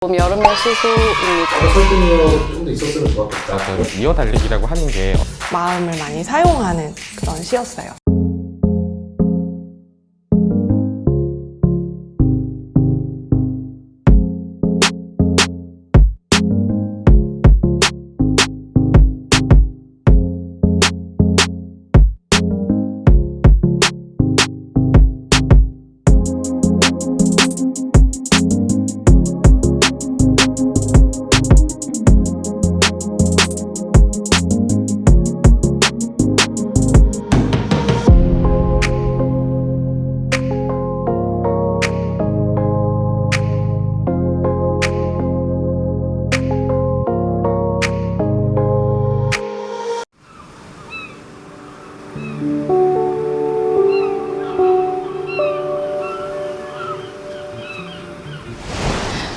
여름의 시수입니다. 설득력 좀 더 있었으면 좋았겠다. 이어달리기라고 하는 게 마음을 많이 사용하는 그런 시였어요.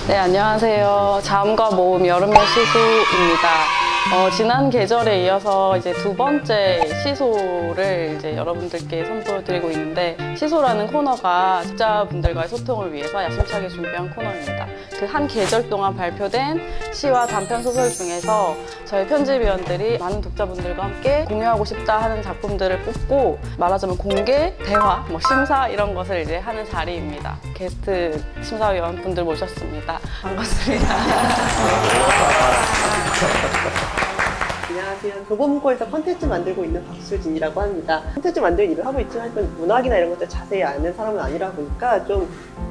네, 안녕하세요. 자음과 모음 여름의 시수입니다. 지난 계절에 이어서 이제 두 번째 시소를 이제 여러분들께 선보여드리고 있는데, 시소라는 코너가 독자분들과의 소통을 위해서 야심차게 준비한 코너입니다. 그 한 계절 동안 발표된 시와 단편 소설 중에서 저희 편집위원들이 많은 독자분들과 함께 공유하고 싶다 하는 작품들을 뽑고, 말하자면 공개, 대화, 심사 이런 것을 이제 하는 자리입니다. 게스트 심사위원분들 모셨습니다. 반갑습니다. 안녕하세요. 교보문고에서 콘텐츠 만들고 있는 박수진이라고 합니다. 콘텐츠 만드는 일을 하고 있지만 문학이나 이런 것들 자세히 아는 사람은 아니라 보니까 좀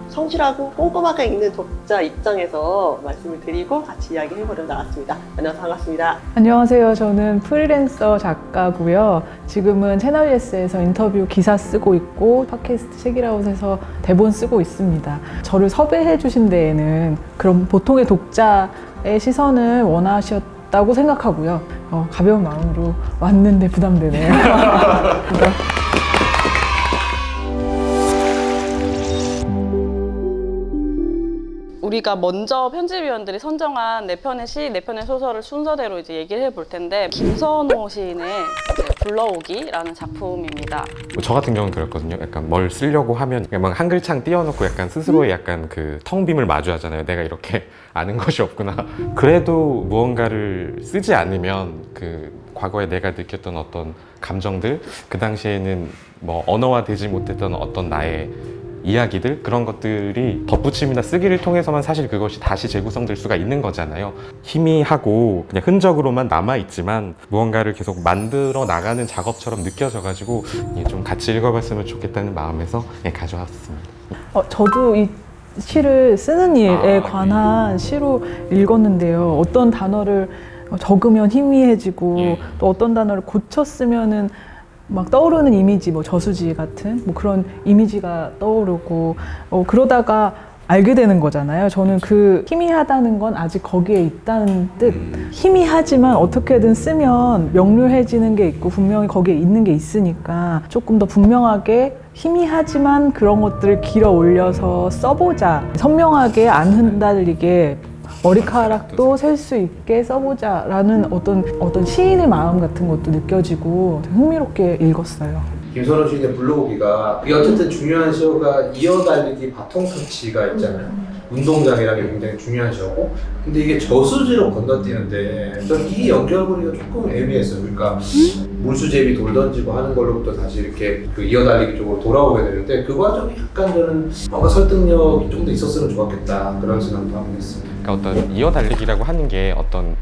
성실하고 꼼꼼하게 읽는 독자 입장에서 말씀을 드리고 같이 이야기해보려고 나왔습니다. 만나서 반갑습니다. 안녕하세요. 저는 프리랜서 작가고요. 지금은 채널예스에서 인터뷰 기사 쓰고 있고 팟캐스트 책이라웃에서 대본 쓰고 있습니다. 저를 섭외해 주신 데에는 그럼 보통의 독자의 시선을 원하셨다고 생각하고요. 가벼운 마음으로 왔는데 부담되네요. 우리가 먼저 편집위원들이 선정한 4편의 시, 4편의 소설을 순서대로 이제 얘기를 해볼 텐데, 김선호 시인의 이제 불러오기라는 작품입니다. 저 같은 경우는 그랬거든요. 약간 뭘 쓰려고 하면 그냥 막 한 글창 띄워놓고 약간 스스로의 약간 그 텅 빔을 마주하잖아요. 내가 이렇게 아는 것이 없구나. 그래도 무언가를 쓰지 않으면 그 과거에 내가 느꼈던 어떤 감정들, 그 당시에는 뭐 언어화되지 못했던 어떤 나의 이야기들, 그런 것들이 덧붙임이나 쓰기를 통해서만 사실 그것이 다시 재구성될 수가 있는 거잖아요. 희미하고 그냥 흔적으로만 남아있지만 무언가를 계속 만들어 나가는 작업처럼 느껴져가지고 좀 같이 읽어봤으면 좋겠다는 마음에서 가져왔습니다. 저도 이 시를 쓰는 일에 관한 시로 읽었는데요. 어떤 단어를 적으면 희미해지고 또 어떤 단어를 고쳐 쓰면은 막 떠오르는 이미지, 저수지 같은 그런 이미지가 떠오르고 그러다가 알게 되는 거잖아요. 저는 그 희미하다는 건 아직 거기에 있다는 뜻. 희미하지만 어떻게든 쓰면 명료해지는 게 있고 분명히 거기에 있는 게 있으니까 조금 더 분명하게 희미하지만 그런 것들을 길어 올려서 써보자. 선명하게 안 흔들리게 머리카락도 셀 수 있게 써보자 라는 어떤 시인의 마음 같은 것도 느껴지고 흥미롭게 읽었어요. 김선호 시인의 불러오기가 이게 어쨌든 중요한 시어가 이어달리기 바통 터치가 있잖아요. 운동장이라는 게 굉장히 중요한 시어고, 근데 이게 저수지로 건너뛰는데 저는 이 연결고리가 조금 애매했어요. 그러니까 물수제비 돌 던지고 하는 걸로부터 다시 이렇게 그 이어달리기 쪽으로 돌아오게 되는데, 그 과정이 약간 저는 뭔가 설득력이 좀 더 있었으면 좋았겠다 그런 생각도 하고 있습니다. 그러니까 어떤 이어달리기라고 하는 게 어떤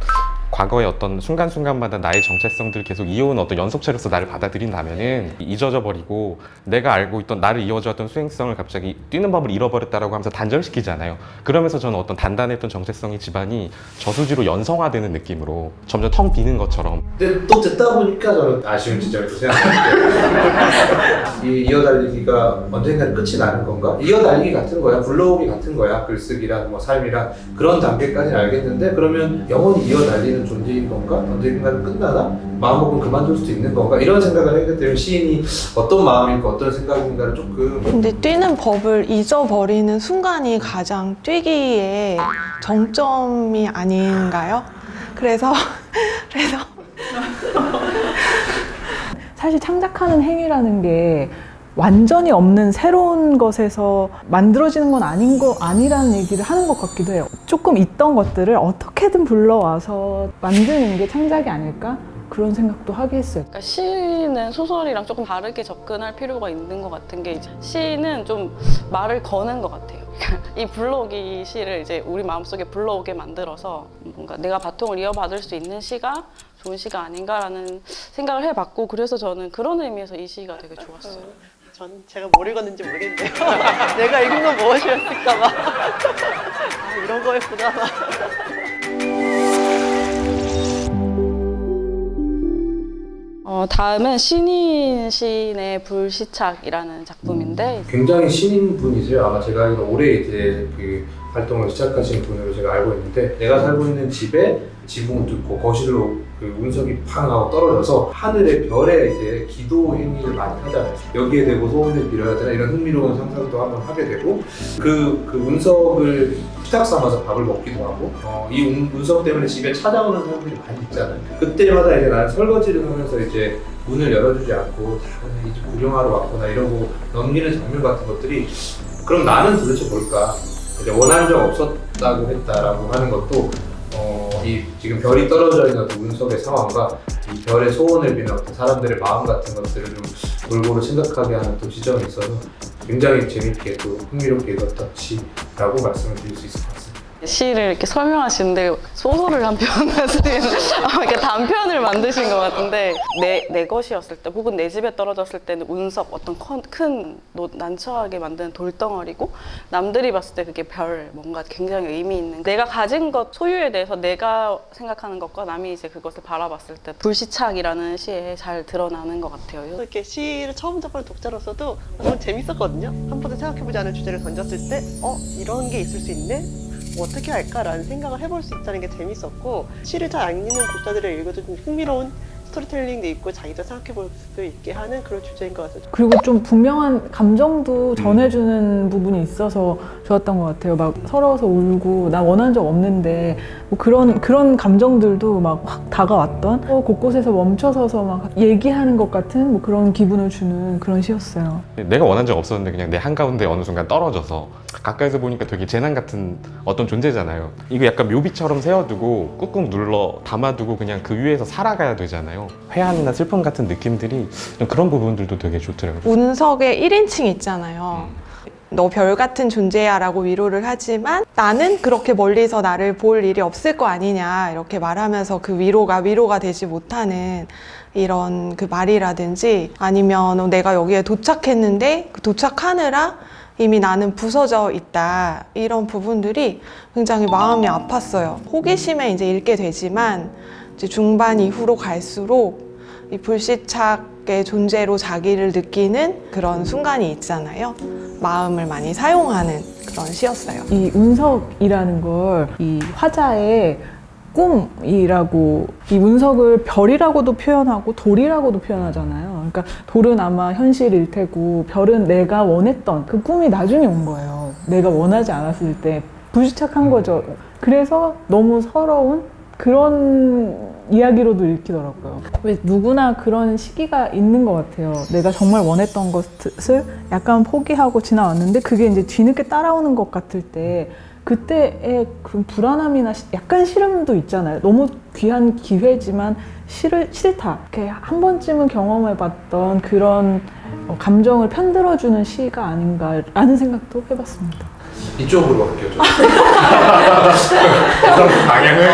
과거의 어떤 순간순간마다 나의 정체성들을 계속 이어온 어떤 연속체로서 나를 받아들인다면은 잊어져 버리고 내가 알고 있던 나를 이어주었던 수행성을 갑자기 뛰는 법을 잃어버렸다라고 하면서 단절시키잖아요. 그러면서 저는 어떤 단단했던 정체성의 지반이 저수지로 연성화되는 느낌으로 점점 텅 비는 것처럼. 근데 또 듣다 보니까 저는 아쉬운 지점이 또 생각나는데 이 이어달리기가 언젠가는 끝이 나는 건가? 이어달리기 같은 거야, 불러오기 같은 거야, 글쓰기랑 삶이랑 그런 단계까지는 알겠는데, 그러면 영원히 이어달리는 존재인 건가? 언젠가는 끝나나? 마음먹으면 그만둘 수도 있는 건가? 이런 생각을 하게 되면 시인이 어떤 마음일까, 어떤 생각인가를 조금. 근데 뛰는 법을 잊어버리는 순간이 가장 뛰기의 정점이 아닌가요? 그래서 사실 창작하는 행위라는 게 완전히 없는 새로운 것에서 만들어지는 건 아니라는 얘기를 하는 것 같기도 해요. 조금 있던 것들을 어떻게든 불러와서 만드는 게 창작이 아닐까? 그런 생각도 하게 했어요. 그러니까 시는 소설이랑 조금 다르게 접근할 필요가 있는 것 같은 게 이제 시는 좀 말을 거는 것 같아요. 이 불러오기 시를 이제 우리 마음속에 불러오게 만들어서 뭔가 내가 바통을 이어받을 수 있는 시가 좋은 시가 아닌가라는 생각을 해봤고 그래서 저는 그런 의미에서 이 시가 되게 좋았어요. 저는 제가 뭘 읽었는지 모르겠는데요. 내가 읽은 건 무엇이었을까 봐. 아, 이런 거였구나. 다음은 신인 시인의 불시착이라는 작품인데 굉장히 신인 분이세요. 아마 제가 알기로 올해 이제 그 활동을 시작하신 분으로 제가 알고 있는데 내가 살고 있는 집에 지붕을 뚫고 거실로 그 운석이 팡 하고 떨어져서 하늘의 별에 이제 기도 행위를 많이 하잖아요. 여기에 대고 소원을 빌어야 되나 이런 흥미로운 상상도 한번 하게 되고 그 운석을 식탁 삼아서 밥을 먹기도 하고 이 운석 때문에 집에 찾아오는 사람들이 많이 있잖아요. 그때마다 이제 나는 설거지를 하면서 이제 문을 열어주지 않고 다 그냥 이제 구경하러 왔거나 이러고 넘기는 장면 같은 것들이 그럼 나는 도대체 뭘까? 이제 원한 적 없었다고 했다라고 하는 것도 이 지금 별이 떨어져 있는 어떤 운석의 상황과 이 별의 소원을 비는 어떤 사람들의 마음 같은 것들을 좀 골고루 생각하게 하는 또 지점이 있어서 굉장히 재밌게 또 흥미롭게 읽었던 시라고 말씀을 드릴 수 있을 것 같습니다. 시를 이렇게 설명하시는데 소설을 한 편 쓰는 이렇게 단편을 만드신 것 같은데 내 것이었을 때 혹은 내 집에 떨어졌을 때는 운석 어떤 큰 난처하게 만드는 돌덩어리고 남들이 봤을 때 그게 별 뭔가 굉장히 의미 있는 내가 가진 것 소유에 대해서 내가 생각하는 것과 남이 이제 그것을 바라봤을 때 불시착이라는 시에 잘 드러나는 것 같아요. 이렇게 시를 처음 접하는 독자로서도 너무 재밌었거든요. 한 번도 생각해보지 않은 주제를 던졌을 때 이런 게 있을 수 있네? 뭐 어떻게 할까라는 생각을 해볼 수 있다는 게 재밌었고 시를 잘 안 읽는 독자들을 읽어도 좀 흥미로운 스토리텔링도 있고 자기도 생각해볼 수 있게 하는 그런 주제인 것 같아요. 그리고 좀 분명한 감정도 전해주는 부분이 있어서 좋았던 것 같아요. 막 서러워서 울고 나 원한 적 없는데 뭐 그런 감정들도 막 확 다가왔던 곳곳에서 멈춰서서 막 얘기하는 것 같은 뭐 그런 기분을 주는 그런 시였어요. 내가 원한 적 없었는데 그냥 내 한가운데 어느 순간 떨어져서 가까이서 보니까 되게 재난 같은 어떤 존재잖아요. 이거 약간 묘비처럼 세워두고 꾹꾹 눌러 담아두고 그냥 그 위에서 살아가야 되잖아요. 회한이나 슬픔 같은 느낌들이 그런 부분들도 되게 좋더라고요. 운석에 1인칭 있잖아요. 너 별 같은 존재야 라고 위로를 하지만 나는 그렇게 멀리서 나를 볼 일이 없을 거 아니냐 이렇게 말하면서 그 위로가 되지 못하는 이런 그 말이라든지 아니면 내가 여기에 도착했는데 그 도착하느라 이미 나는 부서져 있다 이런 부분들이 굉장히 마음이 아팠어요. 호기심에 이제 읽게 되지만 이제 중반 이후로 갈수록 이 불시착의 존재로 자기를 느끼는 그런 순간이 있잖아요. 마음을 많이 사용하는 그런 시였어요. 이 운석이라는 걸 이 화자의 꿈이라고 이 운석을 별이라고도 표현하고 돌이라고도 표현하잖아요. 그러니까 돌은 아마 현실일 테고 별은 내가 원했던 그 꿈이 나중에 온 거예요. 내가 원하지 않았을 때 불시착한 거죠. 그래서 너무 서러운 그런 이야기로도 읽히더라고요. 왜 누구나 그런 시기가 있는 것 같아요. 내가 정말 원했던 것을 약간 포기하고 지나왔는데 그게 이제 뒤늦게 따라오는 것 같을 때 그때의 그런 불안함이나 약간 시름도 있잖아요. 너무 귀한 기회지만 싫다. 이렇게 한 번쯤은 경험해봤던 그런 감정을 편들어주는 시가 아닌가라는 생각도 해봤습니다. 이쪽으로 할게요. 방향을